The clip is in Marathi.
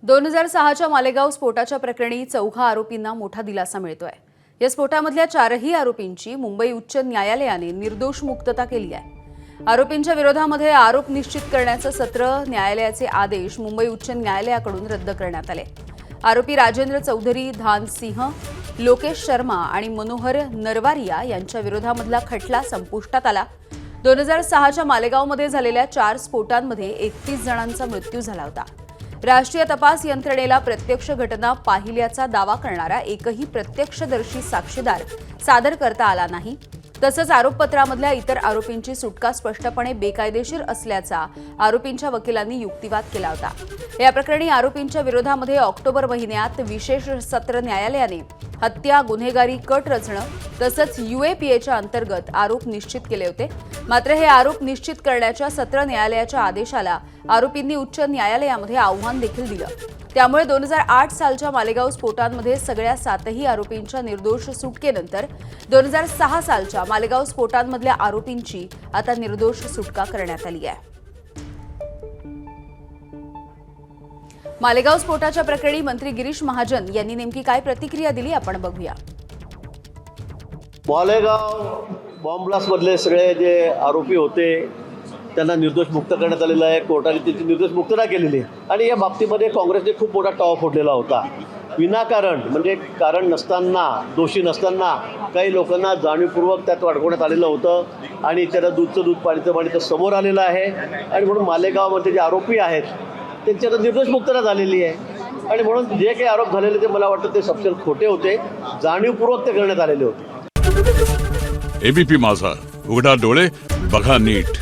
2006च्या मालेगाव स्फोटाच्या प्रकरणी चौघा आरोपींना मोठा दिलासा मिळतोय। या स्फोटामधल्या चारही आरोपींची मुंबई उच्च न्यायालयाने निर्दोष मुक्तता केली आहे। आरोपींच्या विरोधामध्ये आरोप निश्चित करण्याचे सत्र न्यायालयाचे आदेश मुंबई उच्च न्यायालयाकडून रद्द करण्यात आले। आरोपी राजेंद्र चौधरी, धान सिंह, लोकेश शर्मा आणि मनोहर नरवारिया यांच्या विरोधामधला खटला संपुष्टात आला। 2006च्या मालेगावमध्ये झालेल्या 4 स्फोटांमध्ये 31 जणांचा मृत्यू झाला होता। राष्ट्रीय तपास यंत्रणेला प्रत्यक्ष घटना पाहिल्याचा दावा करणारा एकही प्रत्यक्षदर्शी साक्षीदार सादर करता आला नाही। तसंच आरोपपत्रामधल्या इतर आरोपींची सुटका स्पष्टपणे बेकायदेशीर असल्याचा आरोपींच्या वकिलांनी युक्तिवाद केला होता। या प्रकरणी आरोपींच्या विरोधामध्ये ऑक्टोबर महिन्यात विशेष सत्र न्यायालयाने हत्या, गुन्हेगारी कट रचणं तसंच UAPAच्या अंतर्गत आरोप निश्चित केले होते। मात्र हे आरोप निश्चित करण्याच्या सत्र न्यायालयाच्या आदेशाला आरोपींनी उच्च न्यायालयामध्ये आव्हान देखील दिलं। त्यामुळे 2008 सालच्या मालेगाव स्फोटांमध्ये सगळ्या 7ही आरोपींच्या निर्दोष सुटकेनंतर 2006 सालच्या मालेगाव स्फोटांमधल्या आरोपींची आता निर्दोष सुटका करण्यात आली आहे। मालेगाव स्फोटाच्या प्रकरणी मंत्री गिरीश महाजन यांनी नेमकी काय प्रतिक्रिया दिली आपण बघूया। मालेगाव बॉम्ब ब्लास्टमधले सगळे जे आरोपी होते त्यांना निर्दोष मुक्त करण्यात आलेलं आहे। कोर्टाने त्याची निर्दोष मुक्तता केलेली आहे आणि या बाबतीमध्ये काँग्रेसने खूप मोठा टॉप फोडलेला होता। विनाकारण म्हणजे कारण नसताना, दोषी नसताना काही लोकांना जाणीवपूर्वक त्यात अडकवण्यात आलेलं होतं आणि त्याला दूधचं दूध पाणीचं पाणी तर समोर आलेलं आहे आणि म्हणून मालेगावमध्ये जे आरोपी आहेत त्यांची आता निर्दोष मुक्तता झालेली आहे आणि म्हणून जे काही आरोप झालेले ते मला वाटतं ते सपशेल खोटे होते, जाणीवपूर्वक ते करण्यात आलेले होते। ABP माझा, उघडा डोळे बघा नीट।